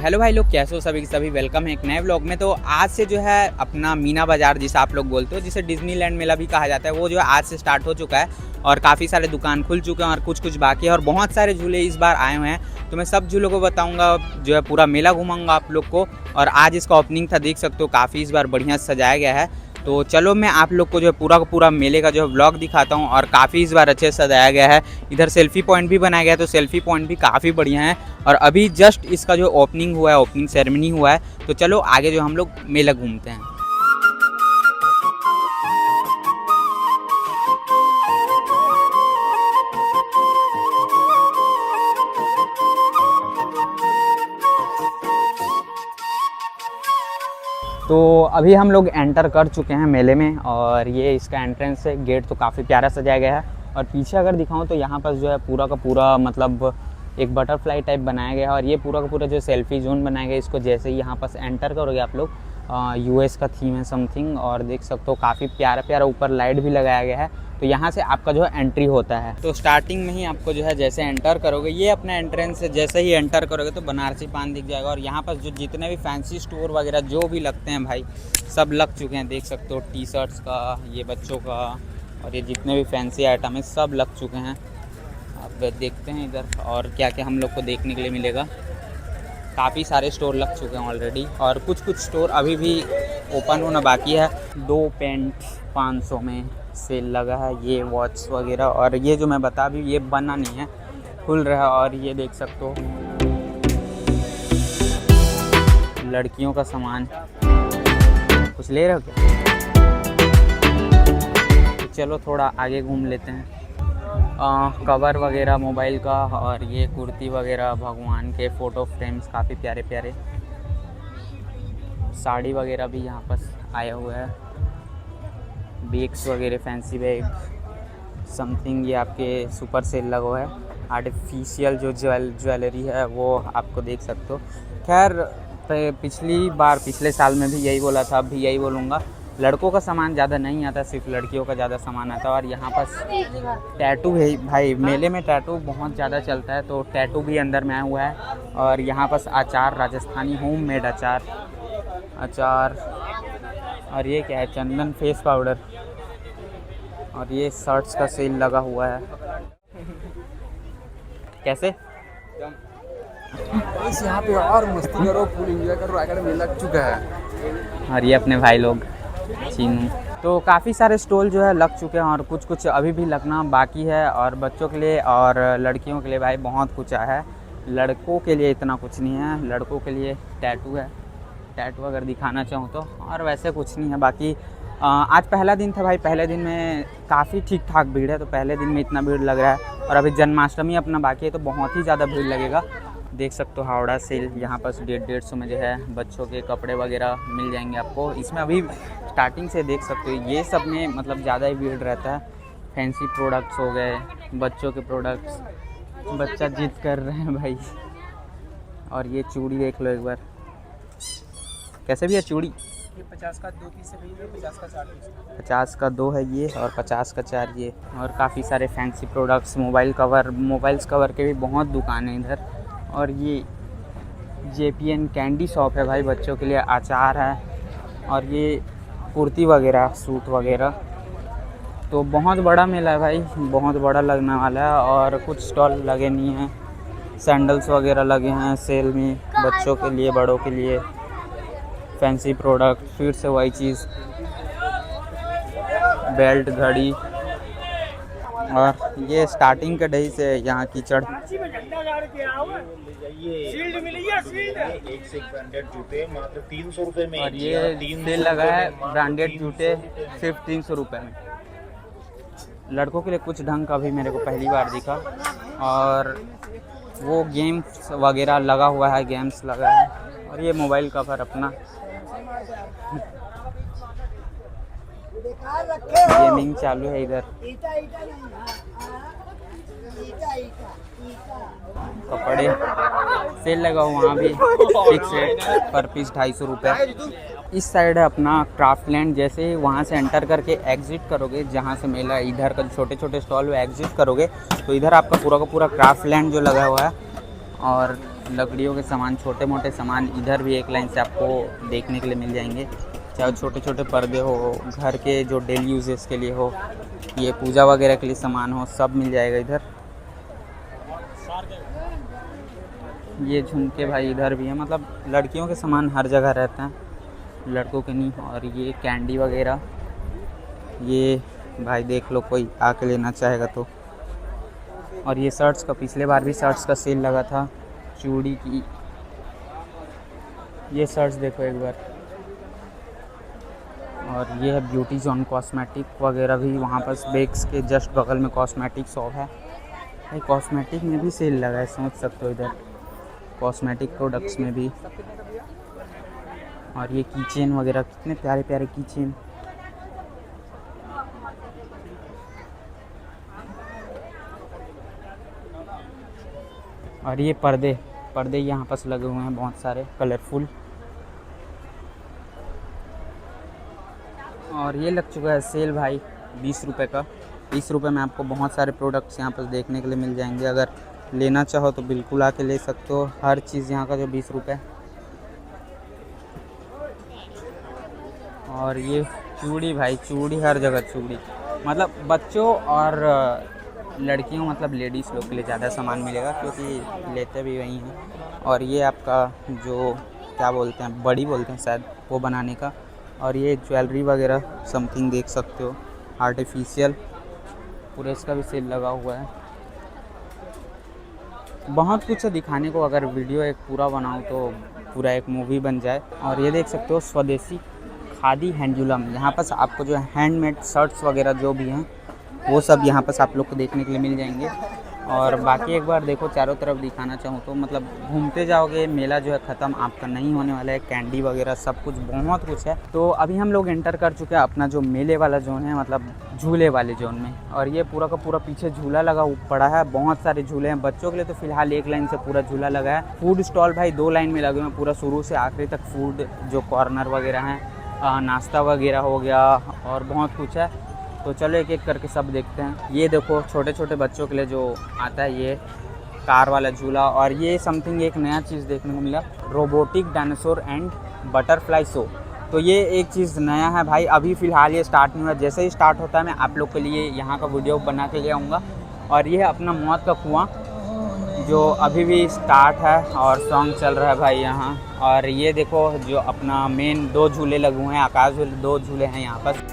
Hello भाई लोग, कैसे हो सभी वेलकम है एक नए व्लॉग में। तो आज से जो है अपना मीना बाज़ार जिसे आप लोग बोलते हो, जिसे डिज्नीलैंड मेला भी कहा जाता है, वो जो है आज से स्टार्ट हो चुका है और काफ़ी सारे दुकान खुल चुके हैं और कुछ बाकी है और बहुत सारे झूले इस बार आए हुए हैं। तो मैं सब झूलों को बताऊँगा, जो है पूरा मेला घुमाऊँगा आप लोग को। और आज इसका ओपनिंग था, देख सकते हो काफ़ी इस बार बढ़िया सजाया गया है। तो चलो मैं आप लोग को जो है पूरा का पूरा मेले का जो है व्लॉग दिखाता हूँ और काफ़ी इस बार अच्छे से सजाया गया है। इधर सेल्फ़ी पॉइंट भी बनाया गया है, तो सेल्फ़ी पॉइंट भी काफ़ी बढ़िया है। और अभी जस्ट इसका जो ओपनिंग हुआ है, ओपनिंग सेरेमनी हुआ है। तो चलो आगे जो हम लोग मेला घूमते हैं। तो अभी हम लोग एंटर कर चुके हैं मेले में और ये इसका एंट्रेंस है। गेट तो काफ़ी प्यारा सजाया गया है और पीछे अगर दिखाऊं तो यहाँ पर जो है पूरा का पूरा मतलब एक बटरफ्लाई टाइप बनाया गया है और ये पूरा का पूरा जो सेल्फी जोन बनाया गया है। इसको जैसे ही यहाँ पर एंटर करोगे आप लोग, यूएस का थीम है समथिंग, और देख सकते हो काफ़ी प्यारा प्यारा ऊपर लाइट भी लगाया गया है। तो यहाँ से आपका जो है एंट्री होता है। तो स्टार्टिंग में ही आपको जो है जैसे एंटर करोगे, ये अपना एंट्रेंस है, जैसे ही एंटर करोगे तो बनारसी पान दिख जाएगा। और यहाँ पर जो जितने भी फैंसी स्टोर वगैरह जो भी लगते हैं भाई, सब लग चुके हैं। देख सकते हो टी शर्ट्स का, ये बच्चों का, और ये जितने भी फैंसी आइटम है सब लग चुके हैं। अब देखते हैं इधर और क्या क्या हम लोग को देखने के लिए मिलेगा। काफ़ी सारे स्टोर लग चुके हैं ऑलरेडी और कुछ स्टोर अभी भी ओपन होना बाकी है। 2 पेंट 500 में सेल लगा है, ये वॉच वगैरह। और ये जो मैं बता भी, ये बना नहीं है, खुल रहा है। और ये देख सकते हो लड़कियों का सामान। कुछ ले रहे हो क्या? तो चलो थोड़ा आगे घूम लेते हैं। कवर वगैरह मोबाइल का, और ये कुर्ती वगैरह, भगवान के फ़ोटो फ्रेम्स काफ़ी प्यारे प्यारे। साड़ी वगैरह भी यहाँ पर आया हुआ है। बैग्स वगैरह, फैंसी बैग समथिंग, ये आपके सुपर सेल लगा हुआ है। आर्टिफिशियल जो ज्वेलरी है वो आपको देख सकते हो। खैर पिछले साल में भी यही बोला था, अब भी यही बोलूँगा। लड़कों का सामान ज़्यादा नहीं आता, सिर्फ लड़कियों का ज़्यादा सामान आता है। और यहाँ पर टैटू है भाई, मेले में टैटू बहुत ज़्यादा चलता है, तो टैटू भी अंदर में आया हुआ है। और यहाँ पर अचार, राजस्थानी होममेड अचार। और ये क्या है, चंदन फेस पाउडर। और ये शर्ट्स का सेल लगा हुआ है। कैसे बस यहाँ पे और मस्ती करो, फुल एंजॉय करो, आगे मेला लग चुका है। और ये अपने भाई लोग चीनू। तो काफ़ी सारे स्टॉल जो है लग चुके हैं और कुछ अभी भी लगना बाकी है। और बच्चों के लिए और लड़कियों के लिए भाई बहुत कुछ है। लड़कों के लिए इतना कुछ नहीं है, लड़कों के लिए टैटू है। टैटू अगर दिखाना चाहूँ तो, और वैसे कुछ नहीं है बाकी। आज पहला दिन था भाई, पहले दिन में काफ़ी ठीक ठाक भीड़ है, तो पहले दिन में इतना भीड़ लग रहा है। और अभी जन्माष्टमी अपना बाकी है, तो बहुत ही ज़्यादा भीड़ लगेगा। देख सकते हो हावड़ा सेल, यहाँ पर 150 में जो है बच्चों के कपड़े वगैरह मिल जाएंगे आपको। इसमें अभी स्टार्टिंग से देख सकते हो ये सब में मतलब ज़्यादा ही भीड़ रहता है। फैंसी प्रोडक्ट्स हो गए, बच्चों के प्रोडक्ट्स। बच्चा जिद कर रहे हैं भाई। और ये चूड़ी देख लो एक बार, कैसे भी है चूड़ी। ये 50 का 2 पीस है भैया, 50 का 4 पीस। 50 का 2 है ये और 50 का 4 ये। और काफ़ी सारे फैंसी प्रोडक्ट्स, मोबाइल्स कवर के भी बहुत दुकान है इधर। और ये JPN कैंडी शॉप है भाई, बच्चों के लिए अचार है। और ये कुर्ती वगैरह, सूट वगैरह। तो बहुत बड़ा मेला है भाई, बहुत बड़ा लगने वाला है। और कुछ स्टॉल लगे नहीं हैं, सैंडल्स वगैरह लगे हैं सेल में, बच्चों के लिए, बड़ों के लिए। फैंसी प्रोडक्ट, फिर से वही चीज़, बेल्ट, घड़ी। और ये स्टार्टिंग के डही से यहाँ कीचड़। एक से ब्रांडेड जूते मात्र 300 रुपये में। और ये सेल लगा है, ब्रांडेड जूते सिर्फ 300 रुपये में। लड़कों के लिए कुछ ढंग का भी मेरे को पहली बार दिखा। और वो गेम्स वगैरह लगा हुआ है, गेम्स लगा है। और ये मोबाइल कवर अपना गेमिंग चालू है इधर। कपड़े सेल लगा हुआ, वहाँ भी फिक्स रेट, पर पीस 250 रुपये। इस साइड है अपना क्राफ्टलैंड। जैसे ही वहाँ से एंटर करके एग्जिट करोगे, जहाँ से मेला इधर का छोटे छोटे स्टॉल में एग्जिट करोगे, तो इधर आपका पूरा का पूरा क्राफ्टलैंड जो लगा हुआ है। और लकड़ियों के सामान, छोटे मोटे सामान इधर भी एक लाइन से आपको देखने के लिए मिल जाएंगे। चाहे छोटे छोटे पर्दे हो, घर के जो डेली यूजेस के लिए हो, ये पूजा वगैरह के लिए सामान हो, सब मिल जाएगा इधर। ये झुमके भाई इधर भी है, मतलब लड़कियों के सामान हर जगह रहते हैं, लड़कों के नहीं। और ये कैंडी वगैरह, ये भाई देख लो कोई आके लेना चाहेगा तो। और ये शर्ट्स का, पिछले बार भी शर्ट्स का सेल लगा था, चूड़ी की। ये शर्ट्स देखो एक बार। और ये है ब्यूटी जोन, कॉस्मेटिक वगैरह भी वहाँ पर बेक्स के जस्ट बगल में कॉस्मेटिक शॉप है भाई। कॉस्मेटिक में भी सेल लगा है, समझ सकते हो इधर कॉस्मेटिक प्रोडक्ट्स में भी। और ये कीचेन वगैरह, कितने प्यारे प्यारे कीचेन। और ये पर्दे यहाँ पर लगे हुए हैं बहुत सारे कलरफुल। और ये लग चुका है सेल भाई 20 रुपये का। 20 रुपये में आपको बहुत सारे प्रोडक्ट्स यहाँ पर देखने के लिए मिल जाएंगे। अगर लेना चाहो तो बिल्कुल आके ले सकते हो। हर चीज़ यहाँ का जो 20 रुपये। और ये चूड़ी भाई, चूड़ी हर जगह चूड़ी, मतलब बच्चों और लड़कियों, मतलब लेडीज़ लोग के लिए ज़्यादा सामान मिलेगा क्योंकि लेते भी वही हैं। और ये आपका जो क्या बोलते हैं, बड़ी बोलते हैं शायद, वो बनाने का। और ये ज्वेलरी वगैरह समथिंग देख सकते हो, आर्टिफिशियल, पूरे इसका भी सेल लगा हुआ है। बहुत कुछ है दिखाने को, अगर वीडियो एक पूरा बनाऊँ तो पूरा एक मूवी बन जाए। और ये देख सकते हो स्वदेशी खादी हैंडलूम, यहाँ पर आपको जो हैंडमेड शर्ट्स वगैरह जो भी हैं वो सब यहाँ पर आप लोग को देखने के लिए मिल जाएंगे। और बाकी एक बार देखो चारों तरफ दिखाना चाहूँ तो मतलब घूमते जाओगे, मेला जो है ख़त्म आपका नहीं होने वाला है। कैंडी वगैरह सब कुछ, बहुत कुछ है। तो अभी हम लोग एंटर कर चुके हैं अपना जो मेले वाला जोन है, मतलब झूले वाले जोन में। और ये पूरा का पूरा पीछे झूला लगा पड़ा है, बहुत सारे झूले हैं। बच्चों के लिए तो फिलहाल एक लाइन से पूरा झूला लगा है। फूड स्टॉल भाई 2 लाइन में लगे हुए हैं, पूरा शुरू से आखिरी तक फूड जो कॉर्नर वगैरह हैं, नाश्ता वगैरह हो गया और बहुत कुछ है। तो चलो एक एक करके सब देखते हैं। ये देखो छोटे छोटे बच्चों के लिए जो आता है, ये कार वाला झूला। और ये समथिंग एक नया चीज़ देखने को मिला, robotic dinosaur and butterfly show. तो ये एक चीज़ नया है भाई, अभी फ़िलहाल ये स्टार्ट नहीं हुआ। जैसे ही स्टार्ट होता है मैं आप लोग के लिए यहाँ का वीडियो बना के ले आऊँगा। और ये है अपना मौत का कुआँ जो अभी भी स्टार्ट है और सॉन्ग चल रहा है भाई यहाँ। और ये देखो जो अपना मेन 2 झूले लगे हुए हैं, आकाश झूले 2 झूले हैं यहाँ पर।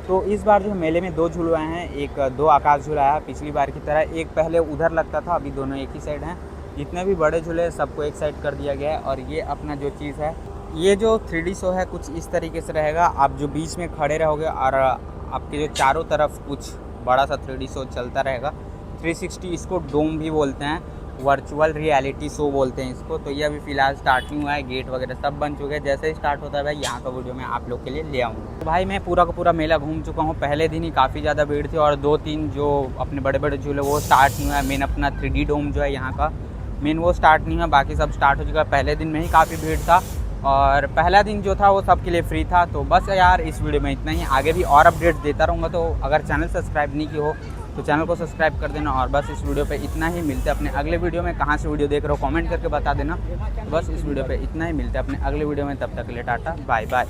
तो इस बार जो मेले में 2 झूले आए हैं, एक 2 आकाश झूला है पिछली बार की तरह। एक पहले उधर लगता था, अभी दोनों एक ही साइड हैं। जितने भी बड़े झूले सबको एक साइड कर दिया गया है। और ये अपना जो चीज़ है, ये जो 3D शो है कुछ इस तरीके से रहेगा। आप जो बीच में खड़े रहोगे और आपके जो चारों तरफ कुछ बड़ा सा 3D शो चलता रहेगा। 360 इसको डोम भी बोलते हैं, वर्चुअल रियलिटी शो बोलते हैं इसको। तो ये अभी फ़िलहाल स्टार्ट नहीं हुआ है, गेट वगैरह सब बन चुके हैं। जैसे ही स्टार्ट होता है भाई यहाँ का वीडियो मैं आप लोग के लिए ले आऊँगा। तो भाई मैं पूरा का पूरा मेला घूम चुका हूँ। पहले दिन ही काफ़ी ज़्यादा भीड़ थी और 2-3 जो अपने बड़े बड़े झूले वो स्टार्ट नहीं हुआ है। मेन अपना 3D डोम जो है यहाँ का मेन वो स्टार्ट नहीं हुआ, बाकी सब स्टार्ट हो चुका है। पहले दिन में ही काफ़ी भीड़ था और पहला दिन जो था वो सबके लिए फ्री था। तो बस यार इस वीडियो में इतना ही, आगे भी और अपडेट देता रहूँगा। तो अगर चैनल सब्सक्राइब नहीं की हो तो चैनल को सब्सक्राइब कर देना। और बस इस वीडियो पे इतना ही, मिलते हैं अपने अगले वीडियो में। कहाँ से वीडियो देख रहे हो कमेंट करके बता देना। तो बस इस वीडियो पे इतना ही, मिलते हैं अपने अगले वीडियो में। तब तक के लिए टाटा बाय बाय।